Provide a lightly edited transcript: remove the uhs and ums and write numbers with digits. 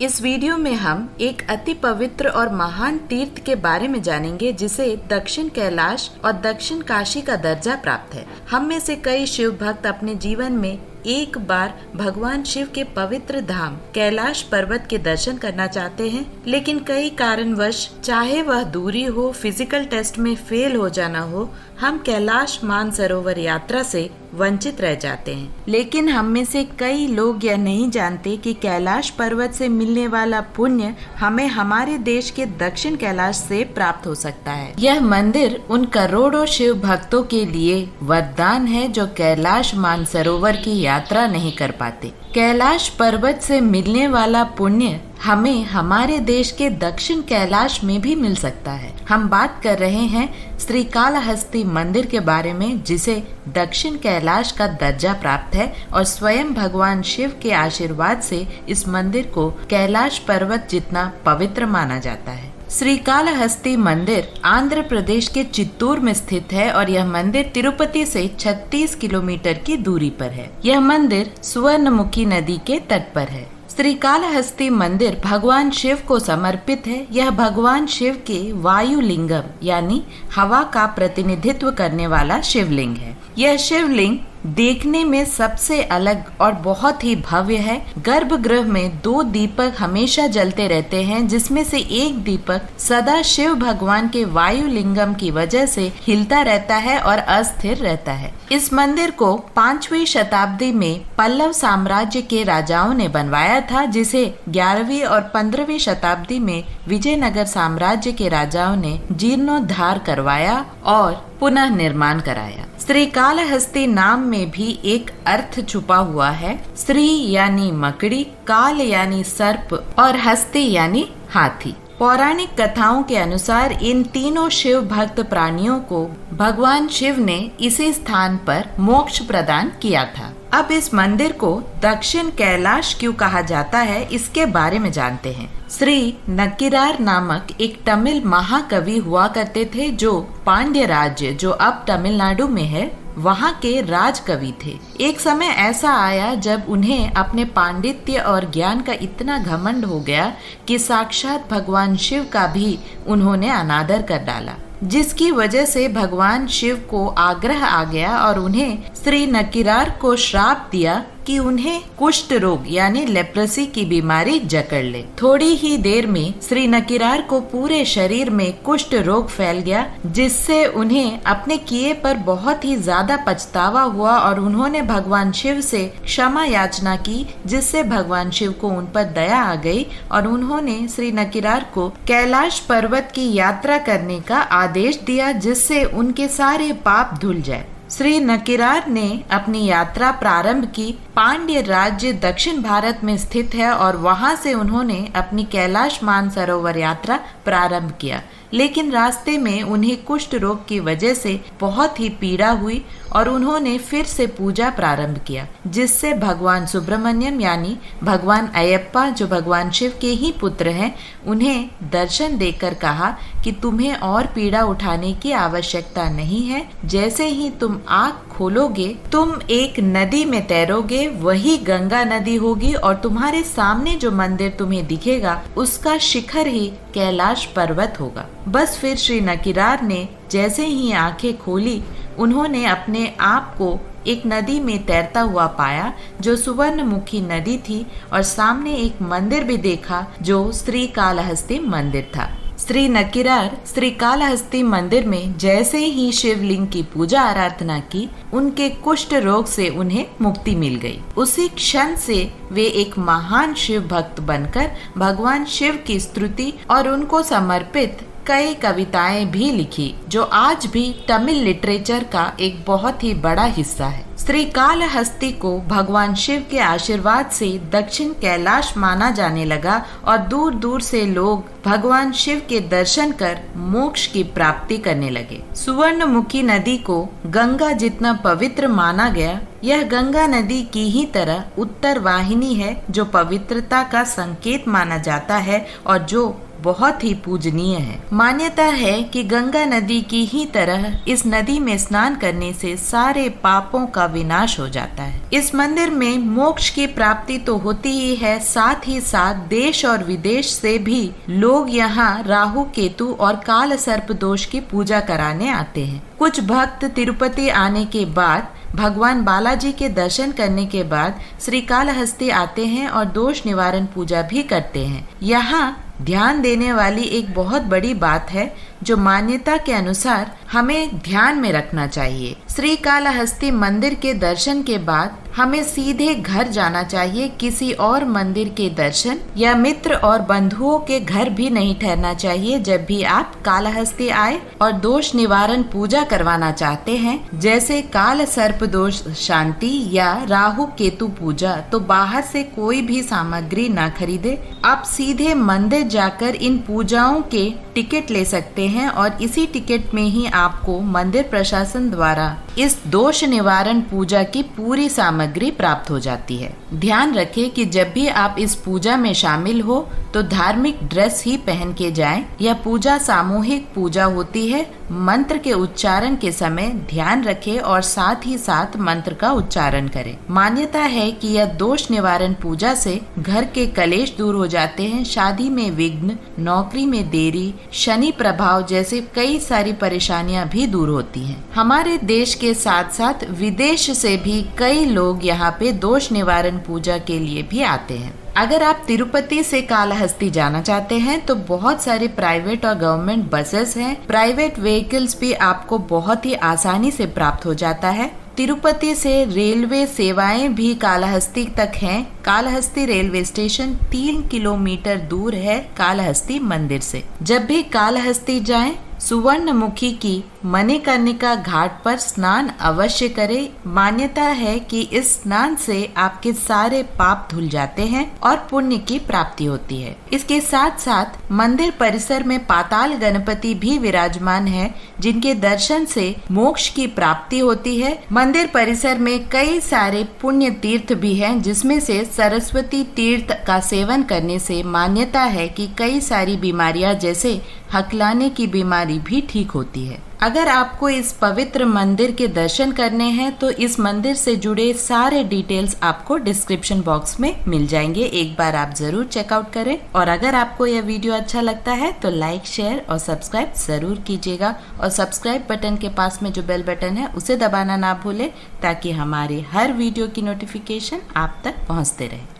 इस वीडियो में हम एक अति पवित्र और महान तीर्थ के बारे में जानेंगे जिसे दक्षिण कैलाश और दक्षिण काशी का दर्जा प्राप्त है। हम में से कई शिव भक्त अपने जीवन में एक बार भगवान शिव के पवित्र धाम कैलाश पर्वत के दर्शन करना चाहते हैं, लेकिन कई कारणवश, चाहे वह दूरी हो, फिजिकल टेस्ट में फेल हो जाना हो, हम कैलाश मानसरोवर यात्रा से वंचित रह जाते हैं। लेकिन हम में से कई लोग यह नहीं जानते कि कैलाश पर्वत से मिलने वाला पुण्य हमें हमारे देश के दक्षिण कैलाश से प्राप्त हो सकता है। यह मंदिर उन करोड़ों शिव भक्तों के लिए वरदान है जो कैलाश मानसरोवर की यात्रा नहीं कर पाते। कैलाश पर्वत से मिलने वाला पुण्य हमें हमारे देश के दक्षिण कैलाश में भी मिल सकता है। हम बात कर रहे हैं श्रीकालहस्ती मंदिर के बारे में, जिसे दक्षिण कैलाश का दर्जा प्राप्त है और स्वयं भगवान शिव के आशीर्वाद से इस मंदिर को कैलाश पर्वत जितना पवित्र माना जाता है। श्रीकालहस्ती मंदिर आंध्र प्रदेश के चित्तूर में स्थित है और यह मंदिर तिरुपति से 36 किलोमीटर की दूरी पर है। यह मंदिर सुवर्णमुखी नदी के तट पर है। श्रीकालहस्ती मंदिर भगवान शिव को समर्पित है। यह भगवान शिव के वायुलिंगम यानी हवा का प्रतिनिधित्व करने वाला शिवलिंग है। यह शिवलिंग देखने में सबसे अलग और बहुत ही भव्य है। गर्भगृह में 2 दीपक हमेशा जलते रहते हैं, जिसमें से एक दीपक सदा शिव भगवान के वायुलिंगम की वजह से हिलता रहता है और अस्थिर रहता है। इस मंदिर को 5वीं शताब्दी में पल्लव साम्राज्य के राजाओं ने बनवाया था, जिसे 11वीं और 15वीं शताब्दी में विजयनगर साम्राज्य के राजाओं ने जीर्णोद्धार करवाया और पुनः निर्माण कराया। श्रीकालहस्ती नाम में भी एक अर्थ छुपा हुआ है। श्री यानी मकड़ी, काल यानी सर्प और हस्ती यानी हाथी। पौराणिक कथाओं के अनुसार इन तीनों शिव भक्त प्राणियों को भगवान शिव ने इसी स्थान पर मोक्ष प्रदान किया था। अब इस मंदिर को दक्षिण कैलाश क्यों कहा जाता है, इसके बारे में जानते हैं। श्री नक्किरार नामक एक तमिल महाकवि हुआ करते थे, जो पांड्य राज्य, जो अब तमिलनाडु में है, वहाँ के राजकवि थे। एक समय ऐसा आया जब उन्हें अपने पांडित्य और ज्ञान का इतना घमंड हो गया कि साक्षात भगवान शिव का भी उन्होंने अनादर कर डाला, जिसकी वजह से भगवान शिव को आग्रह आ गया और उन्हें श्री नक्किरार को श्राप दिया कि उन्हें कुष्ठ रोग यानी लेप्रेसी की बीमारी जकड़ ले। थोड़ी ही देर में श्री नक्किरार को पूरे शरीर में कुष्ठ रोग फैल गया, जिससे उन्हें अपने किए पर बहुत ही ज्यादा पछतावा हुआ और उन्होंने भगवान शिव से क्षमा याचना की, जिससे भगवान शिव को उन पर दया आ गई और उन्होंने श्री नक्किरार को कैलाश पर्वत की यात्रा करने का आदेश दिया, जिससे उनके सारे पाप धुल जाए। श्री नक्किरार ने अपनी यात्रा प्रारंभ की। पांड्य राज्य दक्षिण भारत में स्थित है और वहां से उन्होंने अपनी कैलाश मानसरोवर यात्रा प्रारंभ किया, लेकिन रास्ते में उन्हें कुष्ठ रोग की वजह से बहुत ही पीड़ा हुई और उन्होंने फिर से पूजा प्रारंभ किया, जिससे भगवान सुब्रमण्यम यानी भगवान अयप्पा, जो भगवान शिव के ही पुत्र हैं, उन्हें दर्शन देकर कहा कि तुम्हें और पीड़ा उठाने की आवश्यकता नहीं है। जैसे ही तुम आँख खोलोगे, तुम एक नदी में तैरोगे, वही गंगा नदी होगी और तुम्हारे सामने जो मंदिर तुम्हें दिखेगा, उसका शिखर ही कैलाश पर्वत होगा। बस फिर श्री नक्किरार ने जैसे ही आंखें खोली, उन्होंने अपने आप को एक नदी में तैरता हुआ पाया, जो सुवर्णमुखी नदी थी, और सामने एक मंदिर भी देखा जो श्रीकालहस्ती मंदिर था। श्री नक्किरार श्रीकालहस्ती मंदिर में जैसे ही शिवलिंग की पूजा आराधना की, उनके कुष्ठ रोग से उन्हें मुक्ति मिल गई। उसी क्षण से वे एक महान शिव भक्त बनकर भगवान शिव की स्तुति और उनको समर्पित कई कविताएं भी लिखी, जो आज भी तमिल लिटरेचर का एक बहुत ही बड़ा हिस्सा है। श्रीकालहस्ती को भगवान शिव के आशीर्वाद से दक्षिण कैलाश माना जाने लगा और दूर दूर से लोग भगवान शिव के दर्शन कर मोक्ष की प्राप्ति करने लगे। सुवर्णमुखी नदी को गंगा जितना पवित्र माना गया, यह गंगा नदी की ही तरह उत्तर वाहिनी है, जो पवित्रता का संकेत माना जाता है और जो बहुत ही पूजनीय है। मान्यता है कि गंगा नदी की ही तरह इस नदी में स्नान करने से सारे पापों का विनाश हो जाता है। इस मंदिर में मोक्ष की प्राप्ति तो होती ही है, साथ ही साथ देश और विदेश से भी लोग यहाँ राहु केतु और काल सर्प दोष की पूजा कराने आते हैं। कुछ भक्त तिरुपति आने के बाद भगवान बालाजी के दर्शन करने के बाद श्री कालहस्ती आते हैं और दोष निवारण पूजा भी करते हैं। यहाँ ध्यान देने वाली एक बहुत बड़ी बात है जो मान्यता के अनुसार हमें ध्यान में रखना चाहिए। श्री कालहस्ती मंदिर के दर्शन के बाद हमें सीधे घर जाना चाहिए। किसी और मंदिर के दर्शन या मित्र और बंधुओं के घर भी नहीं ठहरना चाहिए। जब भी आप कालहस्ती आए और दोष निवारण पूजा करवाना चाहते हैं, जैसे काल सर्प दोष शांति या राहु केतु पूजा, तो बाहर से कोई भी सामग्री ना खरीदे। आप सीधे मंदिर जाकर इन पूजाओं के टिकट ले सकते हैं और इसी टिकट में ही आपको मंदिर प्रशासन द्वारा इस दोष निवारण पूजा की पूरी सामग्री प्राप्त हो जाती है। ध्यान रखें कि जब भी आप इस पूजा में शामिल हो तो धार्मिक ड्रेस ही पहन के जाएं। यह पूजा सामूहिक पूजा होती है। मंत्र के उच्चारण के समय ध्यान रखें और साथ ही साथ मंत्र का उच्चारण करें। मान्यता है कि यह दोष निवारण पूजा से घर के कलेश दूर हो जाते हैं, शादी में विघ्न, नौकरी में देरी, शनि प्रभाव जैसे कई सारी परेशानियां भी दूर होती हैं। हमारे देश के साथ साथ विदेश से भी कई लोग यहाँ पे दोष निवारण पूजा के लिए भी आते हैं। अगर आप तिरुपति से कालहस्ती जाना चाहते हैं तो बहुत सारे प्राइवेट और गवर्नमेंट बसेस हैं। प्राइवेट व्हीकल्स भी आपको बहुत ही आसानी से प्राप्त हो जाता है। तिरुपति से रेलवे सेवाएं भी कालहस्ती तक हैं। कालहस्ती रेलवे स्टेशन 3 किलोमीटर दूर है कालहस्ती मंदिर से। जब भी कालहस्ती जाएं, सुवर्णमुखी की मणिकर्णिका घाट पर स्नान अवश्य करें। मान्यता है कि इस स्नान से आपके सारे पाप धुल जाते हैं और पुण्य की प्राप्ति होती है। इसके साथ साथ मंदिर परिसर में पाताल गणपति भी विराजमान है, जिनके दर्शन से मोक्ष की प्राप्ति होती है। मंदिर परिसर में कई सारे पुण्य तीर्थ भी हैं, जिसमें से सरस्वती तीर्थ का सेवन करने से मान्यता है कि कई सारी बीमारियां जैसे हकलाने की बीमारी भी ठीक होती है। अगर आपको इस पवित्र मंदिर के दर्शन करने हैं तो इस मंदिर से जुड़े सारे डिटेल्स आपको डिस्क्रिप्शन बॉक्स में मिल जाएंगे। एक बार आप जरूर चेकआउट करें और अगर आपको यह वीडियो अच्छा लगता है तो लाइक, शेयर और सब्सक्राइब जरूर कीजिएगा और सब्सक्राइब बटन के पास में जो बेल बटन है उसे दबाना ना भूलें ताकि हमारे हर वीडियो की नोटिफिकेशन आप तक पहुंचते रहे।